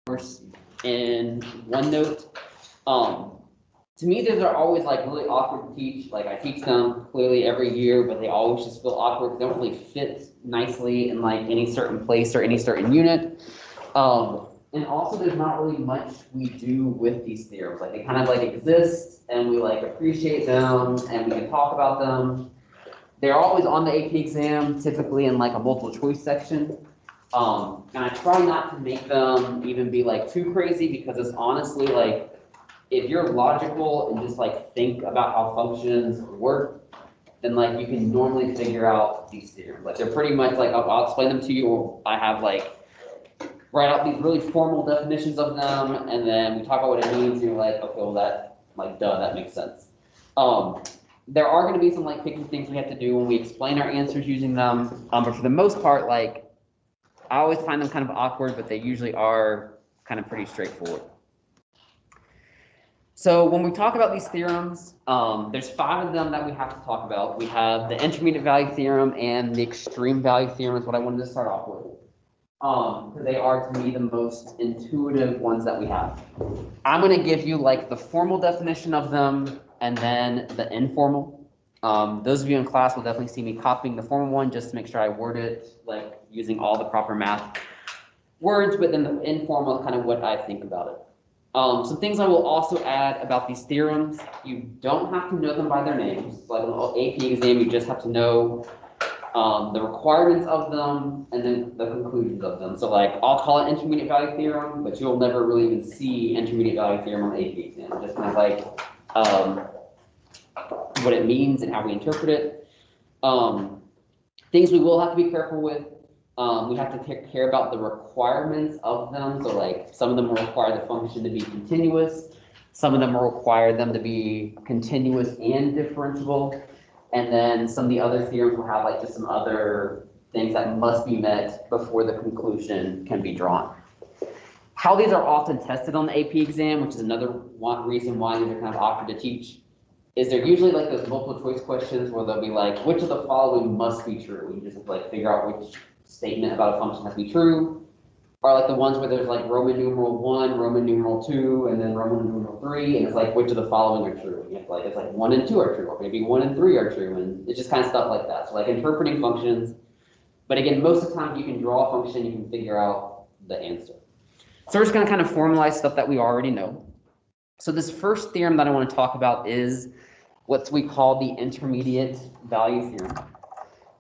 course in OneNote. To me, those are always like really awkward to teach. Like I teach them clearly every year, but they always just feel awkward. They don't really fit nicely in like any certain place or any certain unit. And also there's not really much we do with these theorems. Like they kind of like exist and we like appreciate them and we can talk about them. They're always on the AP exam, typically in like a multiple choice section. And I try not to make them even be like too crazy because it's honestly like, if you're logical and just like think about how functions work, then like you can normally figure out these theorems. Like they're pretty much like, I'll explain them to you, or I have like, write out these really formal definitions of them, and then we talk about what it means, and you're like, okay, well that, like, duh, that makes sense. There are gonna be some like picky things we have to do when we explain our answers using them, but for the most part, like, I always find them kind of awkward, but they usually are kind of pretty straightforward. So when we talk about these theorems, there's 5 of them that we have to talk about. We have the intermediate value theorem and the extreme value theorem is what I wanted to start off with. Because they are, to me, the most intuitive ones that we have. I'm going to give you like the formal definition of them and then the informal. Those of you in class will definitely see me copying the formal one just to make sure I word it like using all the proper math words, but then the informal is kind of what I think about it. Some things I will also add about these theorems, you don't have to know them by their names. Like an AP exam, you just have to know the requirements of them and then the conclusions of them. So like, I'll call it intermediate value theorem, but you'll never really even see intermediate value theorem on the AP exam. Just kind of like what it means and how we interpret it. Things we will have to be careful with. We have to care about the requirements of them. So like some of them will require the function to be continuous. Some of them will require them to be continuous and differentiable. And then some of the other theorems will have like just some other things that must be met before the conclusion can be drawn. How these are often tested on the AP exam, which is another reason why these are kind of awkward to teach, is they're usually like those multiple choice questions where they'll be like, which of the following must be true? You just have to like figure out which statement about a function has to be true, or like the ones where there's like Roman numeral 1, Roman numeral 2, and then Roman numeral 3, and it's like which of the following are true. You have to like, it's like 1 and 2 are true, or maybe 1 and 3 are true, and it's just kind of stuff like that. So like interpreting functions, but again, most of the time you can draw a function, you can figure out the answer. So we're just going to kind of formalize stuff that we already know. So this first theorem that I want to talk about is what we call the intermediate value theorem.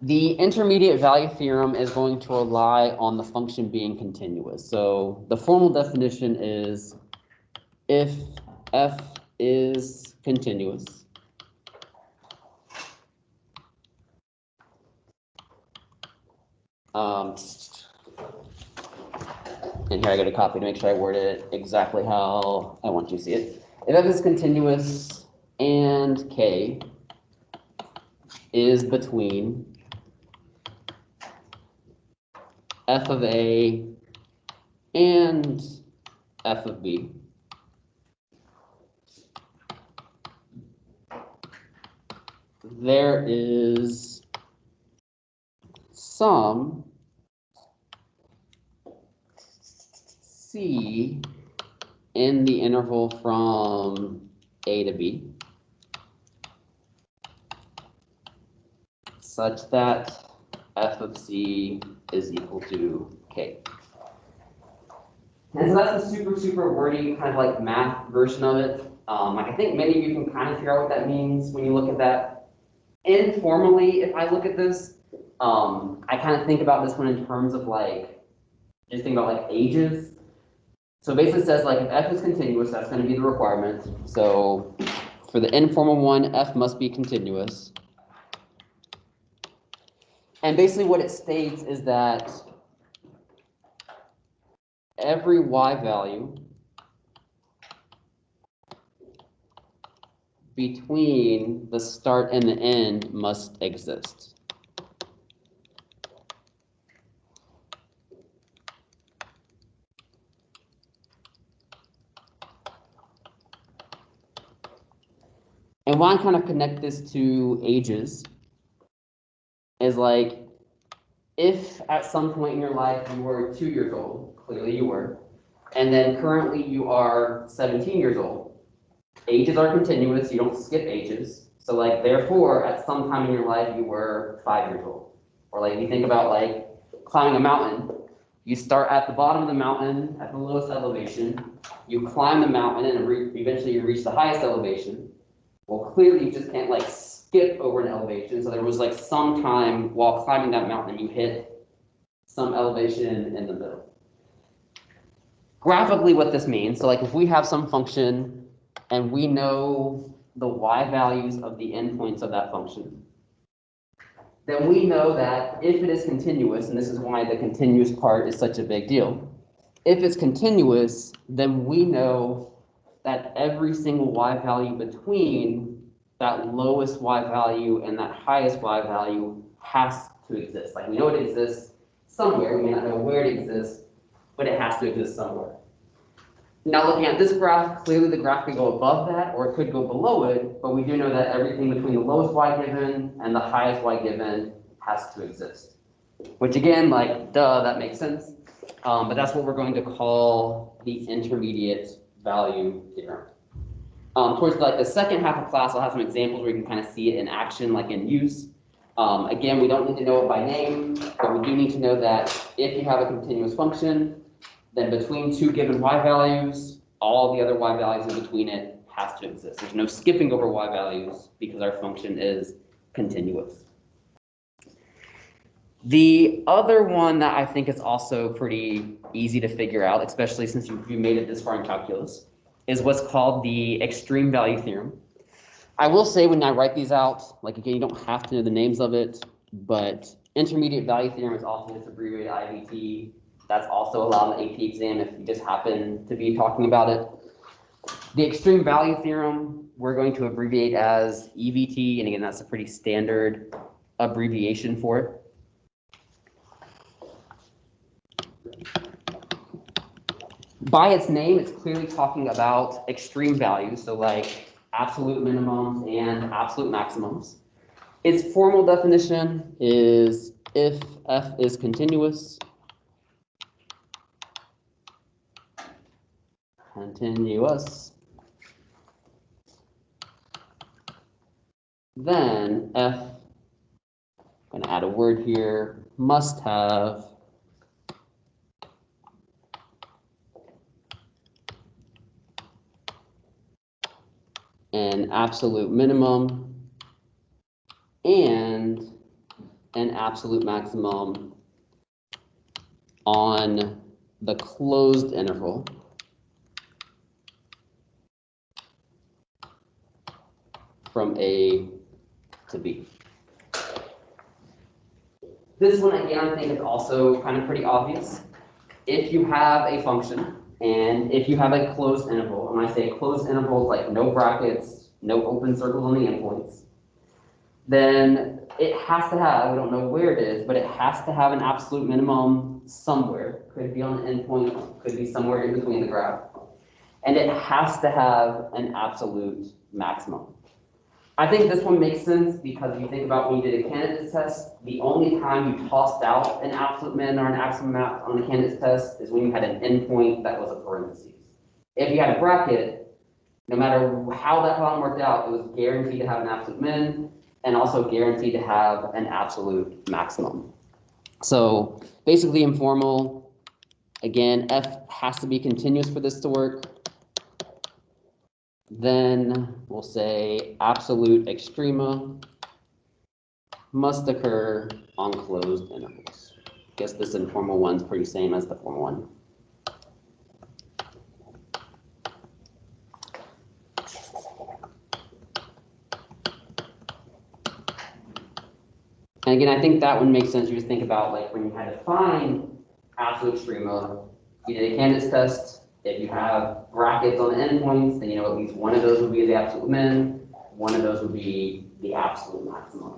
The intermediate value theorem is going to rely on the function being continuous. So the formal definition is if f is continuous, and here I got a copy to make sure I word it exactly how I want you to see it. If f is continuous and k is between f of a and f of b, there is some c in the interval from a to b such that f of c is equal to k. And so that's a super wordy kind of like math version of it. Like I think many of you can kind of figure out what that means when you look at that. Informally, if I look at this, I kind of think about this one in terms of like, just think about like ages. So basically it says like if f is continuous, that's going to be the requirement. So for the informal one, f must be continuous. And basically what it states is that every y value between the start and the end must exist. And why I kind of connect this to ages is like, if at some point in your life you were 2 years old, clearly you were, And then currently you are 17 years old. Ages are continuous, you don't skip ages. So like, therefore, at some time in your life, you were 5 years old. Or like, you think about like climbing a mountain, you start at the bottom of the mountain at the lowest elevation, you climb the mountain and eventually you reach the highest elevation. Well, clearly you just can't like skip over an elevation. So there was like some time while climbing that mountain, you hit some elevation in the middle. Graphically what this means, so like if we have some function and we know the y values of the endpoints of that function, then we know that if it is continuous, and this is why the continuous part is such a big deal, if it's continuous, then we know that every single y value between that lowest y value and that highest y value has to exist. Like we know it exists somewhere, we may not know where it exists, but it has to exist somewhere. Now looking at this graph, clearly the graph could go above that or it could go below it, but we do know that everything between the lowest y given and the highest y given has to exist. Which again, like, duh, that makes sense. But that's what we're going to call the intermediate value theorem. Towards like the second half of class, I'll have some examples where you can kind of see it in action, like in use. Again, we don't need to know it by name, but we do need to know that if you have a continuous function, then between two given y values, all the other y values in between it has to exist. There's no skipping over y values because our function is continuous. The other one that I think is also pretty easy to figure out, especially since you made it this far in calculus, is what's called the extreme value theorem. I will say when I write these out, like again, you don't have to know the names of it, but intermediate value theorem is often just abbreviated IVT. That's also allowed in the AP exam if you just happen to be talking about it. The extreme value theorem, we're going to abbreviate as EVT, and again, that's a pretty standard abbreviation for it. By its name, it's clearly talking about extreme values, so like absolute minimums and absolute maximums. Its formal definition is if f is continuous, then f, I'm going to add a word here, must have an absolute minimum and an absolute maximum on the closed interval from A to B. This one, again, I think is also kind of pretty obvious. If you have a function and if you have a closed interval, and when I say closed intervals, like no brackets, no open circles on the endpoints, then it has to have, we don't know where it is, but it has to have an absolute minimum somewhere. Could be on the endpoint, could be somewhere in between the graph. And it has to have an absolute maximum. I think this one makes sense because if you think about when you did a candidates test, the only time you tossed out an absolute min or an absolute max on the candidates test is when you had an endpoint that was a parentheses. If you had a bracket, no matter how that problem worked out, it was guaranteed to have an absolute min and also guaranteed to have an absolute maximum. So basically informal, again, f has to be continuous for this to work. Then we'll say absolute extrema must occur on closed intervals. Guess this informal one's pretty same as the formal one. And again, I think that one makes sense. You just think about like when you had to find absolute extrema, you did a candidates test. If you have brackets on the endpoints, then you know at least one of those would be the absolute min, one of those would be the absolute maximum.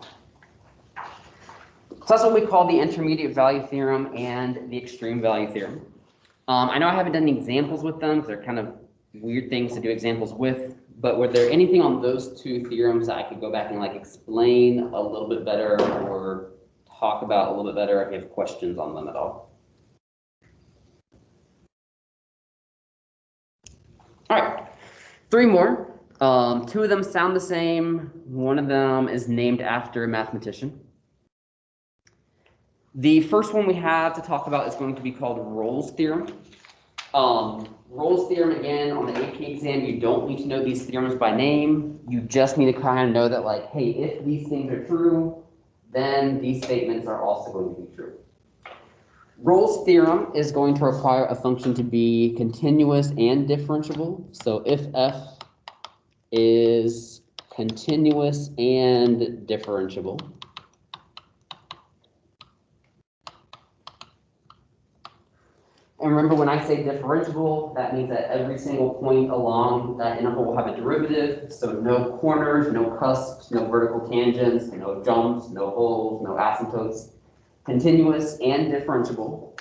So that's what we call the intermediate value theorem and the extreme value theorem. I know I haven't done any examples with them because they're kind of weird things to do examples with, but were there anything on those two theorems that I could go back and like explain a little bit better or talk about a little bit better if you have questions on them at all? All right, three more. Two of them sound the same. One of them is named after a mathematician. The first one we have to talk about is going to be called Rolle's theorem. Rolle's theorem, again, on the AP exam, you don't need to know these theorems by name. You just need to kind of know that, like, hey, if these things are true, then these statements are also going to be true. Rolle's theorem is going to require a function to be continuous and differentiable. So if f is continuous and differentiable, and remember, when I say differentiable, that means that every single point along that interval will have a derivative. So no corners, no cusps, no vertical tangents, no jumps, no holes, no asymptotes. Continuous and differentiable.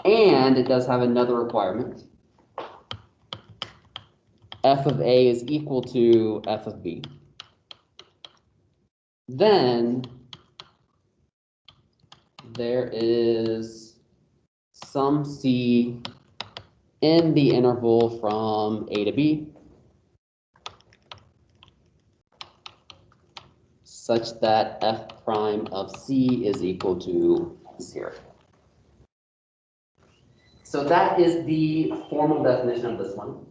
And it does have another requirement. F of A is equal to F of B. Then there is some C in the interval from A to B, such that F prime of C is equal to 0. So that is the formal definition of this one.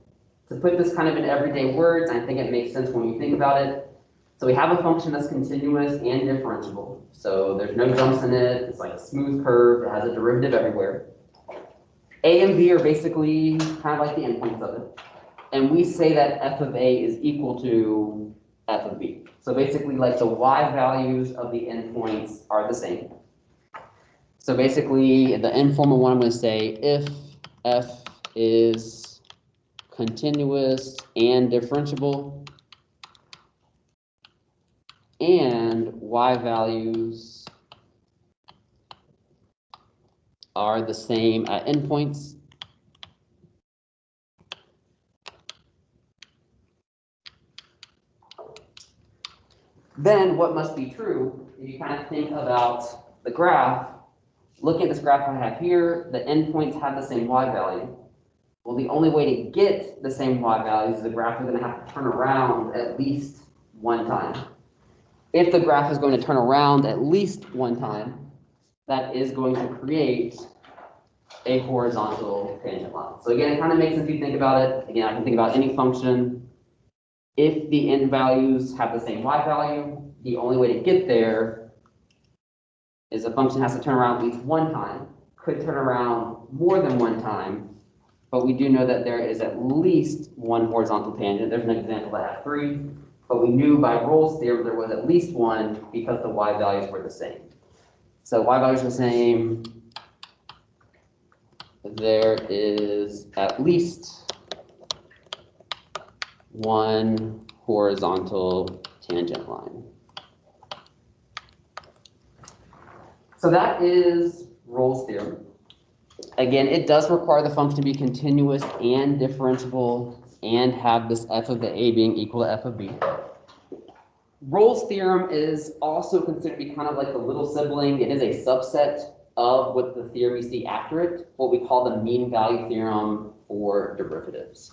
To put this kind of in everyday words, I think it makes sense when you think about it. So we have a function that's continuous and differentiable. So there's no jumps in it. It's like a smooth curve. It has a derivative everywhere. A and B are basically kind of like the endpoints of it. And we say that F of A is equal to F of B. So basically, like, the y values of the endpoints are the same. So basically, the informal one, I'm going to say if F is continuous and differentiable, and y values are the same at endpoints, then what must be true, if you kind of think about the graph, looking at this graph I have here, the endpoints have the same y value. Well, the only way to get the same y values is the graph is going to have to turn around at least one time. If the graph is going to turn around at least one time, that is going to create a horizontal tangent line. So again, it kind of makes sense if you think about it. Again, I can think about any function. If the end values have the same y value, the only way to get there is a function has to turn around at least one time. Could turn around more than one time, but we do know that there is at least one horizontal tangent. There's an example that had 3, but we knew by Rolle's theorem there was at least one because the y values were the same. So y values are the same. There is at least one horizontal tangent line. So that is Rolle's theorem. Again, it does require the function to be continuous and differentiable and have this f of the a being equal to f of b. Rolle's theorem is also considered to be kind of like the little sibling. It is a subset of what the theorem you see after it, what we call the mean value theorem for derivatives.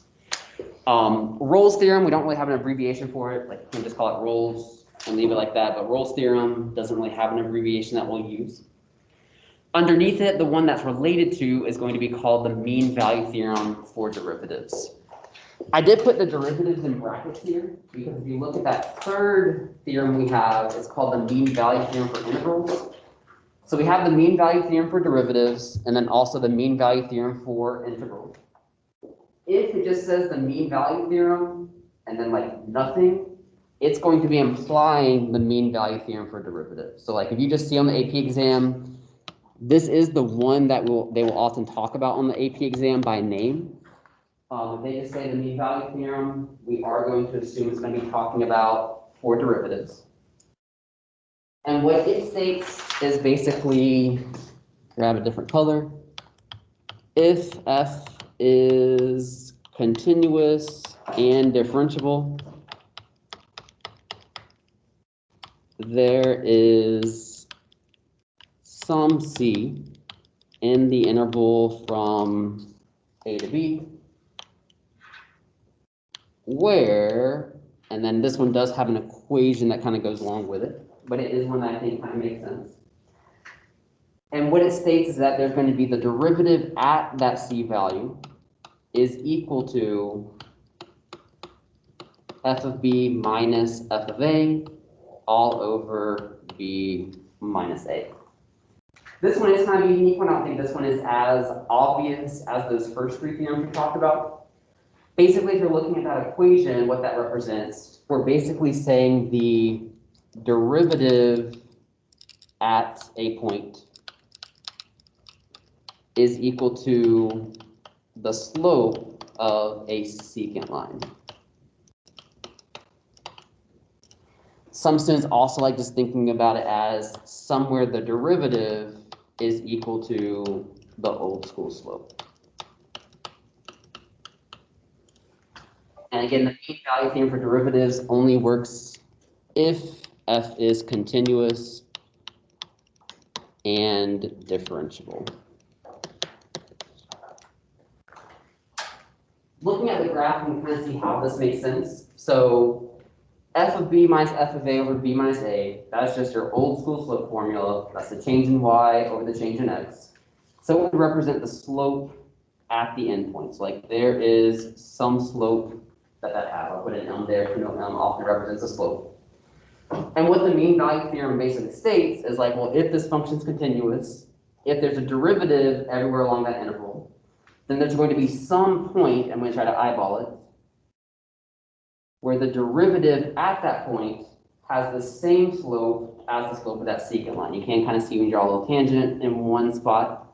Rolle's theorem, we don't really have an abbreviation for it. Like, you can just call it Rolle's and leave it like that, but Rolle's theorem doesn't really have an abbreviation that we'll use. Underneath it, the one that's related to is going to be called the mean value theorem for derivatives. I did put the derivatives in brackets here because if you look at that third theorem we have, it's called the mean value theorem for integrals. So we have the mean value theorem for derivatives and then also the mean value theorem for integrals. If it just says the mean value theorem and then like nothing, it's going to be implying the mean value theorem for derivatives. So like if you just see on the AP exam, this is the one that they will often talk about on the AP exam by name. If they just say the mean value theorem, we are going to assume it's going to be talking about for derivatives. And what it states is basically, grab a different color. If f is continuous and differentiable, there is some c in the interval from a to b, where, and then this one does have an equation that kind of goes along with it, but it is one that I think kind of makes sense. And what it states is that there's going to be the derivative at that c value is equal to f of b minus f of a all over b minus a. This one is kind of a unique one. I don't think this one is as obvious as those first three theorems we talked about. Basically, if you're looking at that equation, what that represents, we're basically saying the derivative at a point is equal to the slope of a secant line. Some students also like just thinking about it as somewhere the derivative is equal to the old school slope. And again, the mean value theorem for derivatives only works if f is continuous and differentiable. Looking at the graph, we can kind of see how this makes sense. So f of b minus f of a over b minus a, that's just your old school slope formula. That's the change in y over the change in x. So it would represent the slope at the endpoints. Like there is some slope that has. I'll put an m there. You know, m often represents a slope. And what the mean value theorem basically states is like, well, if this function is continuous, if there's a derivative everywhere along that interval, then there's going to be some point, I'm going to try to eyeball it, where the derivative at that point has the same slope as the slope of that secant line. You can kind of see when you draw a little tangent in one spot.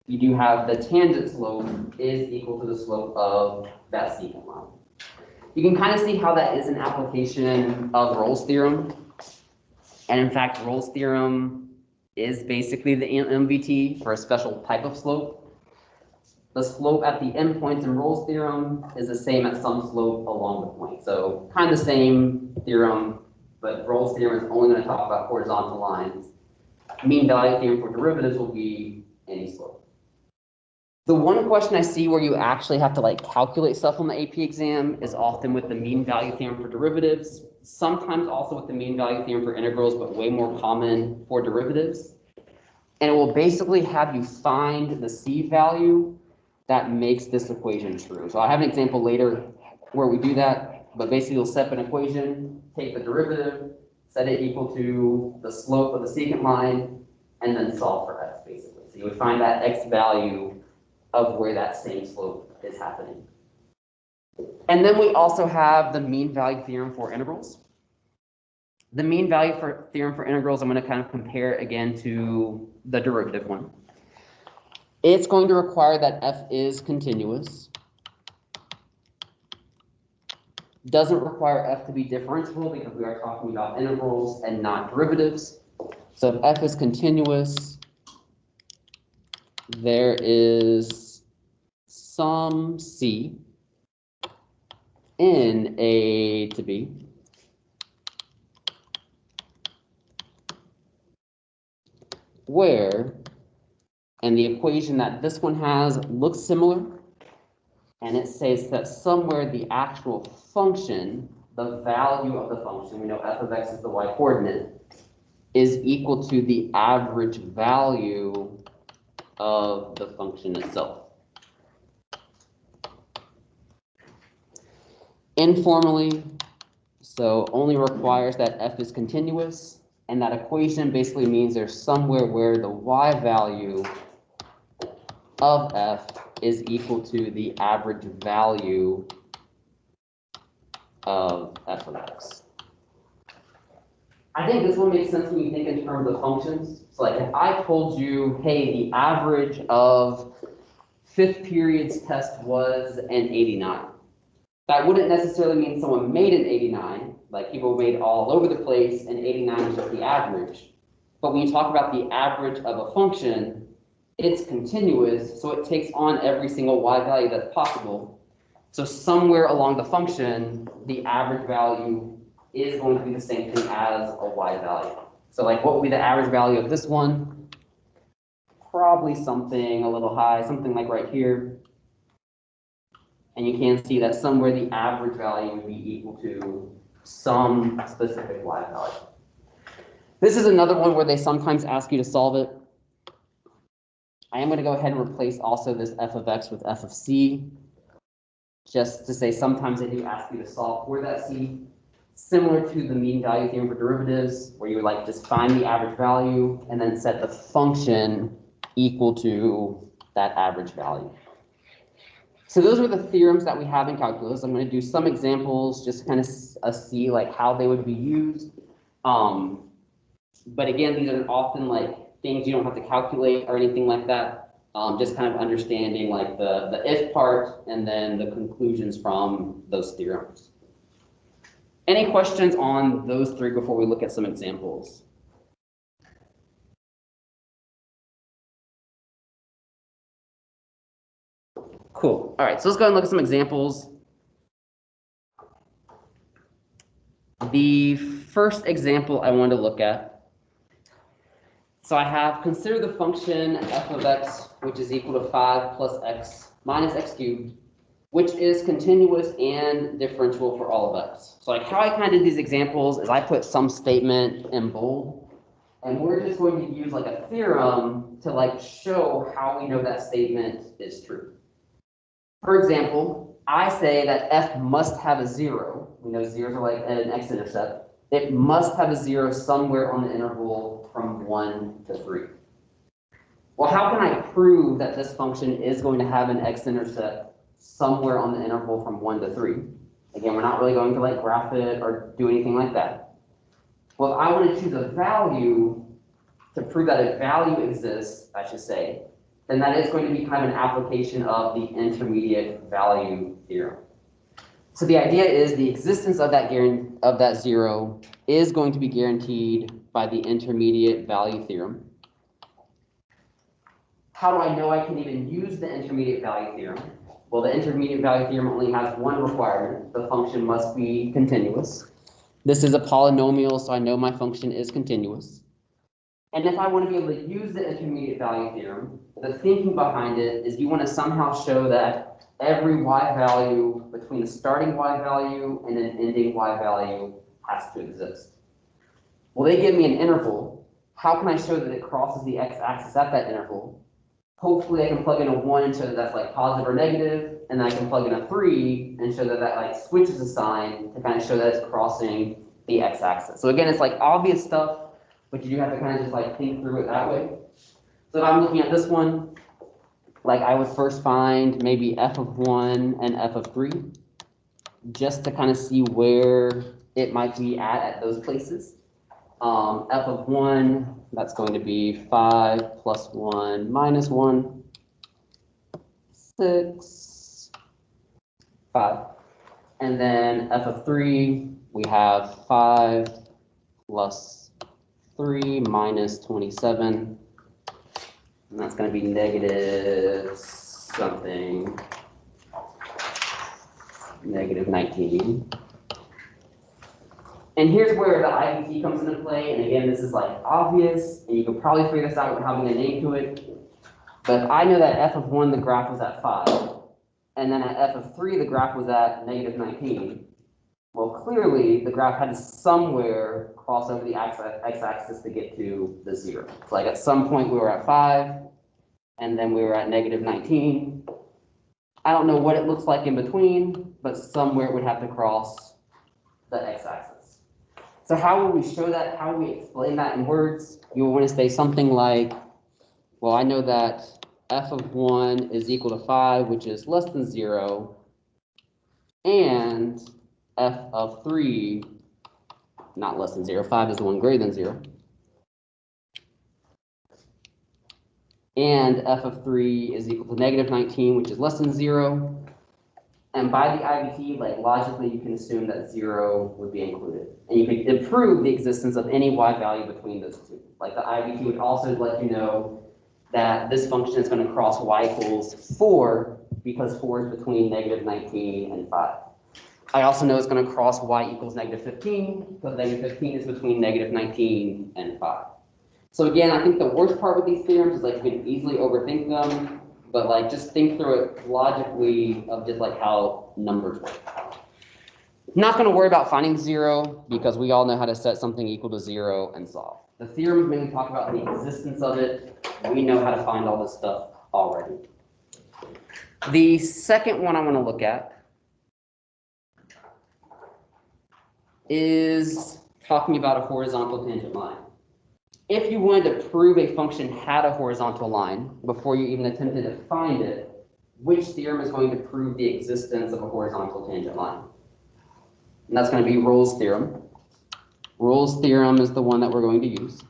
You do have the tangent slope is equal to the slope of that secant line. You can kind of see how that is an application of Rolle's theorem. And in fact, Rolle's theorem is basically the MVT for a special type of slope. The slope at the endpoints in Rolle's theorem is the same at some slope along the point. So kind of the same theorem, but Rolle's theorem is only going to talk about horizontal lines. Mean value theorem for derivatives will be any slope. The one question I see where you actually have to like calculate stuff on the AP exam is often with the mean value theorem for derivatives, sometimes also with the mean value theorem for integrals, but way more common for derivatives. And it will basically have you find the c value that makes this equation true. So I have an example later where we do that, but basically you'll set up an equation, take the derivative, set it equal to the slope of the secant line, and then solve for x basically. So you would find that x value of where that same slope is happening. And then we also have the mean value theorem for integrals. The mean value theorem for integrals, I'm going to kind of compare again to the derivative one. It's going to require that f is continuous. Doesn't require f to be differentiable because we are talking about integrals and not derivatives. So if f is continuous, there is some c in a to b where, and the equation that this one has looks similar, and it says that somewhere the actual function, the value of the function, we know f of x is the y coordinate, is equal to the average value of the function itself. Informally, so only requires that f is continuous, and that equation basically means there's somewhere where the y value of f is equal to the average value of f of x. I think this one makes sense when you think in terms of functions. So like if I told you, hey, the average of fifth period's test was an 89. That wouldn't necessarily mean someone made an 89, like people made all over the place, and 89 is just the average. But when you talk about the average of a function, it's continuous, so it takes on every single y value that's possible. So somewhere along the function, the average value is going to be the same thing as a y value. So like what would be the average value of this one? Probably something a little high, something like right here. And you can see that somewhere the average value would be equal to some specific y value. This is another one where they sometimes ask you to solve it. I am going to go ahead and replace also this f of x with f of c, just to say sometimes they do ask you to solve for that c, similar to the mean value theorem for derivatives, where you would like just find the average value and then set the function equal to that average value. So those are the theorems that we have in calculus. I'm going to do some examples just to kind of see like how they would be used. But again, these are often like things you don't have to calculate or anything like that. Just kind of understanding like the if part and then the conclusions from those theorems. Any questions on those three before we look at some examples? Cool. All right, so let's go ahead and look at some examples. The first example I wanted to look at. So I have, consider the function f of x, which is equal to 5 plus x minus x cubed, which is continuous and differentiable for all of x. So like how I kind of did these examples is I put some statement in bold, and we're just going to use like a theorem to like show how we know that statement is true. For example, I say that f must have a 0. We know zeros are like an x-intercept. It must have a 0 somewhere on the interval from 1 to 3. Well, how can I prove that this function is going to have an x-intercept somewhere on the interval from 1 to 3? Again, we're not really going to like graph it or do anything like that. Well, I want to choose a value to prove that a value exists, I should say, then that is going to be kind of an application of the intermediate value theorem. So the idea is the existence of that 0 is going to be guaranteed by the intermediate value theorem. How do I know I can even use the intermediate value theorem? Well, the intermediate value theorem only has one requirement. The function must be continuous. This is a polynomial, so I know my function is continuous. And if I want to be able to use the intermediate value theorem, the thinking behind it is you want to somehow show that every y value between the starting y value and an ending y value has to exist. Well, they give me an interval. How can I show that it crosses the x-axis at that interval? Hopefully I can plug in a 1 and show that that's like positive or negative, and then I can plug in a 3 and show that that like switches a sign to kind of show that it's crossing the x-axis. So again, it's like obvious stuff, but you do have to kind of just like think through it that way. So if I'm looking at this one, like I would first find maybe f of 1 and f of 3, just to kind of see where it might be at those places. F of 1, that's going to be 5 plus 1 minus 1, 6, 5. And then f of 3, we have 5 plus 3 minus 27. And that's going to be negative something, negative 19. And here's where the IVT comes into play. And again, this is like obvious, and you could probably figure this out without having a name to it. But I know that f of 1, the graph was at 5. And then at f of 3, the graph was at negative 19. Well, clearly, the graph had to somewhere cross over the x-axis to get to the 0. So like at some point we were at 5, and then we were at negative 19. I don't know what it looks like in between, but somewhere it would have to cross the x-axis. So how will we show that? How will we explain that in words? You will want to say something like, well, I know that f of 1 is equal to 5, which is less than 0, and f of 3, not less than 0, 5 is the one greater than 0. And f of 3 is equal to negative 19, which is less than 0. And by the IVT, like logically, you can assume that 0 would be included. And you can prove the existence of any y value between those two. Like the IVT would also let you know that this function is going to cross y equals 4, because 4 is between negative 19 and 5. I also know it's going to cross y equals negative 15, because negative 15 is between negative 19 and 5. So again, I think the worst part with these theorems is like you can easily overthink them, but like just think through it logically of just like how numbers work. Not going to worry about finding 0 because we all know how to set something equal to 0 and solve. The theorems mainly talk about the existence of it. We know how to find all this stuff already. The second one I want to look at is talking about a horizontal tangent line. If you wanted to prove a function had a horizontal line before you even attempted to find it, which theorem is going to prove the existence of a horizontal tangent line? And that's going to be Rolle's theorem. Rolle's theorem is the one that we're going to use.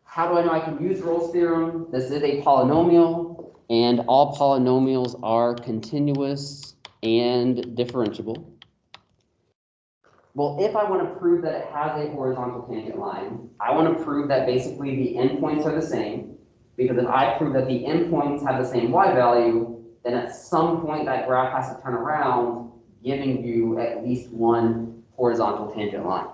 How do I know I can use Rolle's theorem? This is a polynomial, and all polynomials are continuous and differentiable. Well, if I want to prove that it has a horizontal tangent line, I want to prove that basically the endpoints are the same, because if I prove that the endpoints have the same y value, then at some point that graph has to turn around, giving you at least one horizontal tangent line.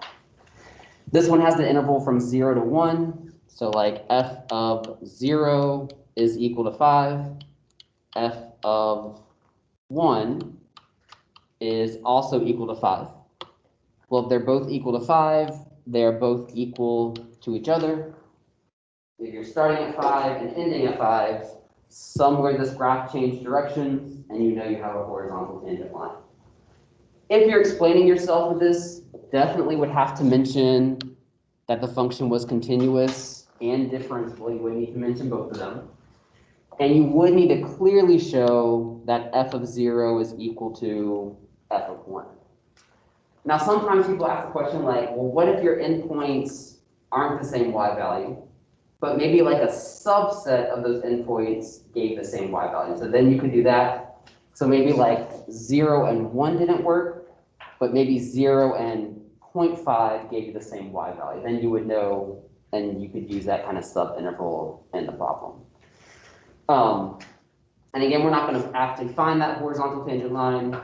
This one has the interval from 0 to 1, so like f of 0 is equal to 5, f of 1 is also equal to 5. Well, if they're both equal to 5, they're both equal to each other. If you're starting at 5 and ending at 5, somewhere this graph changed directions, and you know you have a horizontal tangent line. If you're explaining yourself with this, definitely would have to mention that the function was continuous and differentiable. You would need to mention both of them. And you would need to clearly show that f of 0 is equal to f of 1. Now, sometimes people ask the question like, well, what if your endpoints aren't the same y value, but maybe like a subset of those endpoints gave the same y value? So then you could do that. So maybe like 0 and 1 didn't work, but maybe 0 and 0.5 gave you the same y value. Then you would know, and you could use that kind of subinterval in the problem. And again, we're not going to actually find that horizontal tangent line,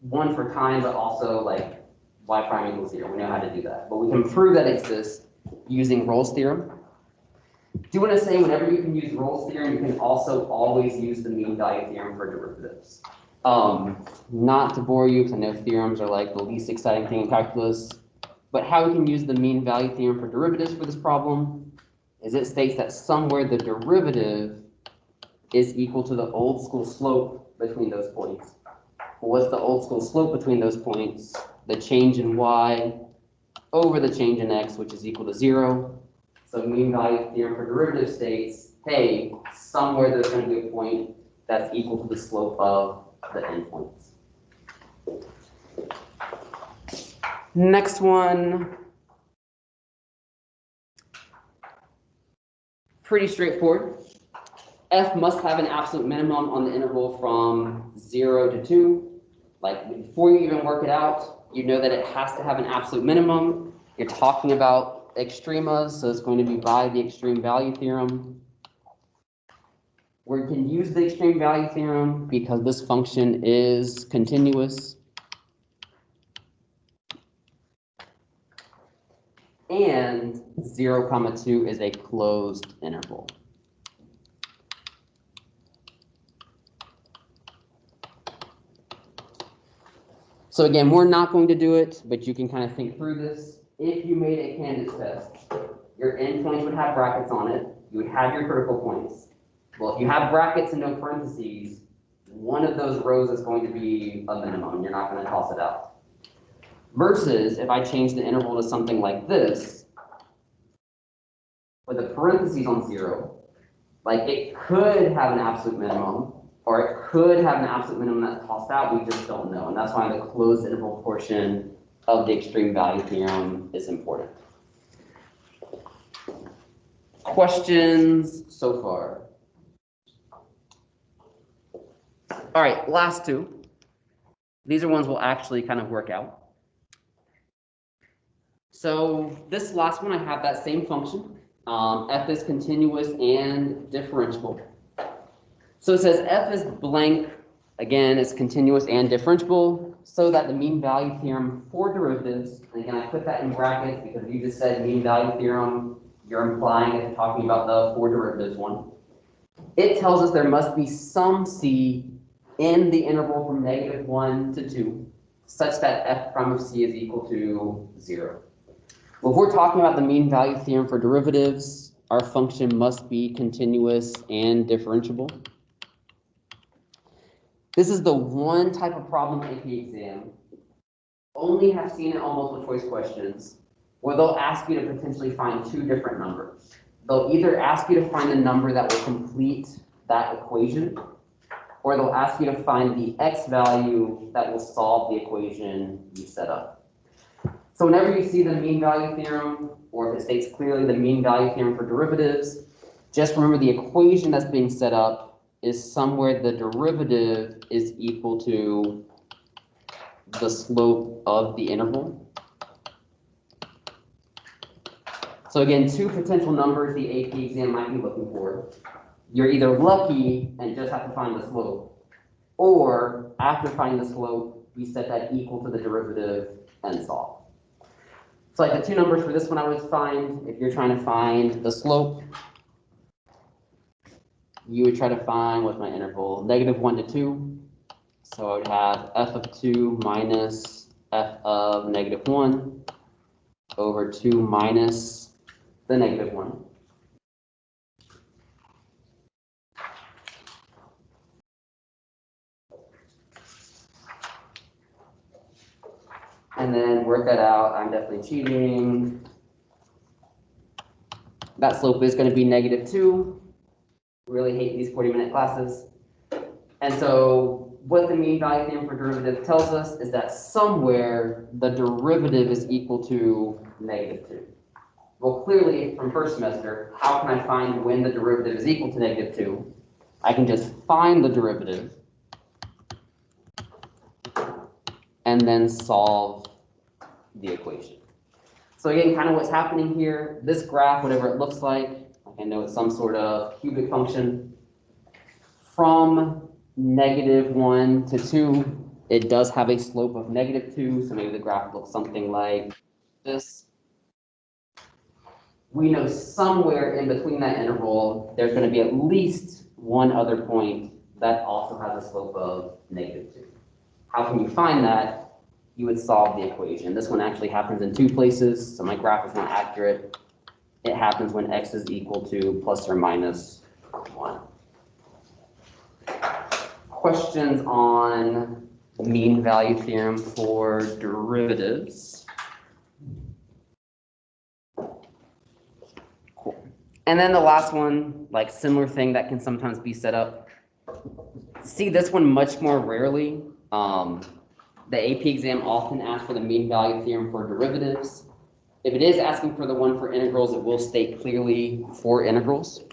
one for time, but also like y prime equals 0. We know how to do that. But we can prove that it exists using Rolle's theorem. Do want to say whenever you can use Rolle's theorem, you can also always use the mean value theorem for derivatives. Not to bore you, because I know theorems are like the least exciting thing in calculus, but how we can use the mean value theorem for derivatives for this problem is it states that somewhere the derivative is equal to the old school slope between those points. What's the old school slope between those points? The change in y over the change in x, which is equal to 0. So mean value theorem for derivative states, hey, somewhere there's going to be a point that's equal to the slope of the endpoints. Next one. Pretty straightforward. F must have an absolute minimum on the interval from 0 to 2. Like before you even work it out, you know that it has to have an absolute minimum. You're talking about extremas, so it's going to be by the extreme value theorem. We can use the extreme value theorem because this function is continuous. And 0, 2 is a closed interval. So again, we're not going to do it, but you can kind of think through this. If you made a Candace test, your endpoints would have brackets on it. You would have your critical points. Well, if you have brackets and no parentheses, one of those rows is going to be a minimum. You're not going to toss it out. Versus if I change the interval to something like this, with a parentheses on 0, like it could have an absolute minimum, or it could have an absolute minimum that's tossed out. We just don't know. And that's why the closed interval portion of the extreme value theorem is important. Questions so far? All right, last two. These are ones we'll actually kind of work out. So this last one, I have that same function. F is continuous and differentiable. So it says f is blank, again, is continuous and differentiable, so that the mean value theorem for derivatives, and again, I put that in brackets because you just said mean value theorem, you're implying it's talking about the for derivatives one. It tells us there must be some c in the interval from -1 to 2, such that f prime of c is equal to 0. Well, if we're talking about the mean value theorem for derivatives, our function must be continuous and differentiable. This is the one type of problem AP exam. Only have seen it on multiple choice questions where they'll ask you to potentially find two different numbers. They'll either ask you to find a number that will complete that equation, or they'll ask you to find the x value that will solve the equation you set up. So whenever you see the mean value theorem, or if it states clearly the mean value theorem for derivatives, just remember the equation that's being set up is somewhere the derivative is equal to the slope of the interval. So again, two potential numbers the AP exam might be looking for. You're either lucky and just have to find the slope, or after finding the slope, you set that equal to the derivative and solve. So like the two numbers for this one I would find, if you're trying to find the slope, you would try to find, what's my interval, -1 to 2. So I would have f of 2 minus f of -1 over 2 minus the -1. And then work that out. I'm definitely cheating. That slope is going to be -2. Really hate these 40-minute classes. And so what the mean value theorem for derivative tells us is that somewhere the derivative is equal to -2. Well, clearly from first semester, how can I find when the derivative is equal to -2? I can just find the derivative and then solve the equation. So again, kind of what's happening here, this graph, whatever it looks like, I know it's some sort of cubic function. From -1 to 2, it does have a slope of -2, so maybe the graph looks something like this. We know somewhere in between that interval, there's going to be at least one other point that also has a slope of -2. How can you find that? You would solve the equation. This one actually happens in two places, so my graph is not accurate. It happens when x is equal to plus or minus 1. Questions on the mean value theorem for derivatives? Cool. And then the last one, like similar thing that can sometimes be set up. See this one much more rarely. The AP exam often asks for the mean value theorem for derivatives. If it is asking for the one for integrals, it will state clearly for integrals.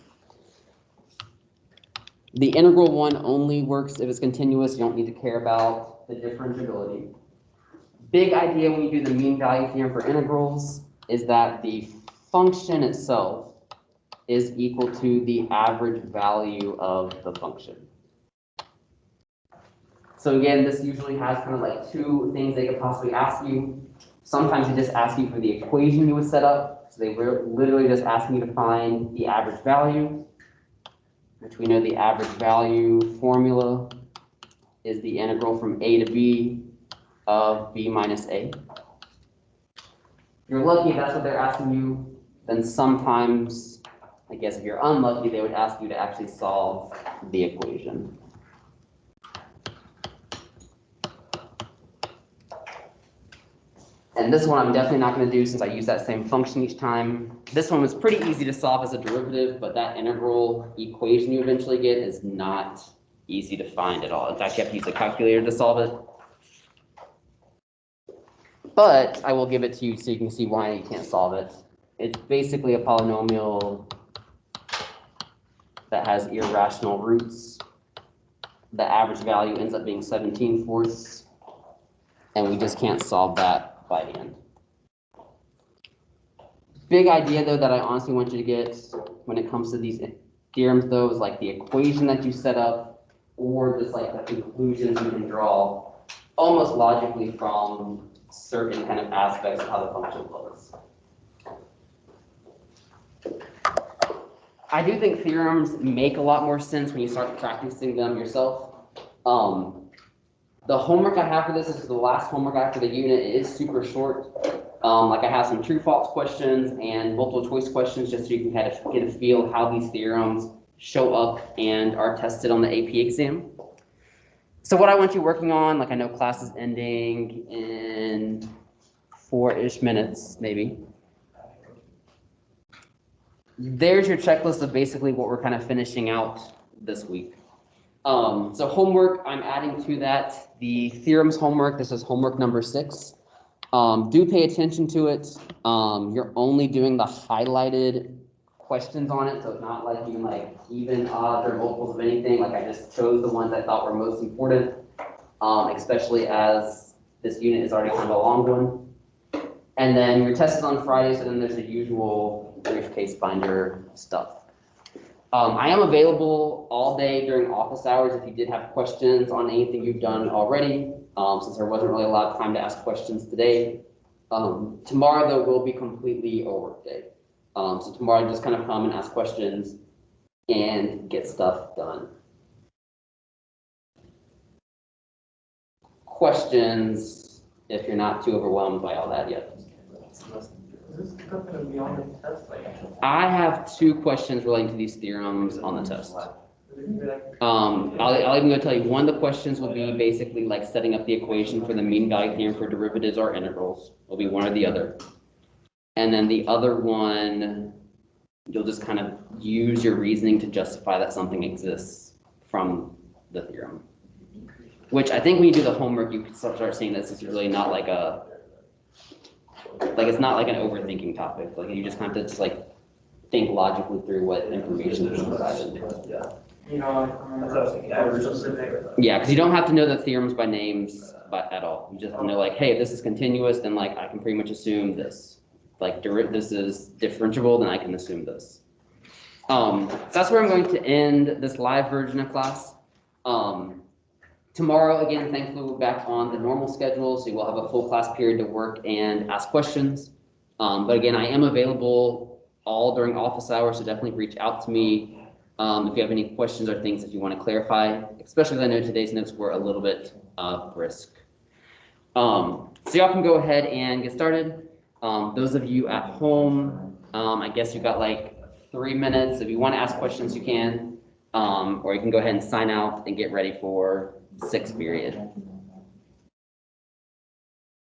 The integral one only works if it's continuous. You don't need to care about the differentiability. Big idea when you do the mean value theorem for integrals is that the function itself is equal to the average value of the function. So again, this usually has kind of like two things they could possibly ask you. Sometimes they just ask you for the equation you would set up. So they were literally just asking you to find the average value, which we know the average value formula is the integral from a to b of b minus a. If you're lucky, that's what they're asking you. Then sometimes, I guess if you're unlucky, they would ask you to actually solve the equation. And this one I'm definitely not going to do since I use that same function each time. This one was pretty easy to solve as a derivative, but that integral equation you eventually get is not easy to find at all. In fact, you have to use a calculator to solve it. But I will give it to you so you can see why you can't solve it. It's basically a polynomial that has irrational roots. The average value ends up being 17/4, and we just can't solve that by hand. Big idea though that I honestly want you to get when it comes to these theorems though is like the equation that you set up, or just like the conclusions you can draw almost logically from certain kind of aspects of how the function flows. I do think theorems make a lot more sense when you start practicing them yourself. The homework I have for this is the last homework after the unit. It is super short. Like I have some true false questions and multiple choice questions just so you can kind of get a feel of how these theorems show up and are tested on the AP exam. So what I want you working on, like I know class is ending in 4-ish minutes, maybe. There's your checklist of basically what we're kind of finishing out this week. So homework, I'm adding to that the theorems homework. This is homework number 6. Do pay attention to it. You're only doing the highlighted questions on it, so it's not like doing like even, odds, or multiples of anything. Like I just chose the ones I thought were most important, especially as this unit is already kind of a long one. And then your test is on Friday, so then there's the usual briefcase binder stuff. I am available all day during office hours if you did have questions on anything you've done already, since there wasn't really a lot of time to ask questions today. Tomorrow, though, will be completely a work day. So tomorrow, just kind of come and ask questions and get stuff done. Questions, if you're not too overwhelmed by all that yet. Is this stuff going to be on the test? I have 2 questions relating to these theorems on the test. I'll even go tell you, one of the questions will be basically like setting up the equation for the mean value theorem for derivatives or integrals. Will be one or the other. And then the other one, you'll just kind of use your reasoning to justify that something exists from the theorem. Which I think when you do the homework, you can start seeing this is really not like a, it's not like an overthinking topic. Like you just kind of just like think logically through what information is provided. Yeah. You know, yeah, because you don't have to know the theorems by names at all. You just know like, hey, if this is continuous, then like I can pretty much assume this. Like this is differentiable, then I can assume this. So that's where I'm going to end this live version of class. Tomorrow, again, thankfully, we're back on the normal schedule, so we'll have a full class period to work and ask questions. But again, I am available all during office hours, so definitely reach out to me if you have any questions or things that you want to clarify, especially because I know today's notes were a little bit brisk. So y'all can go ahead and get started. Those of you at home, I guess you've got like 3 minutes. If you want to ask questions, you can, or you can go ahead and sign out and get ready for 6th period.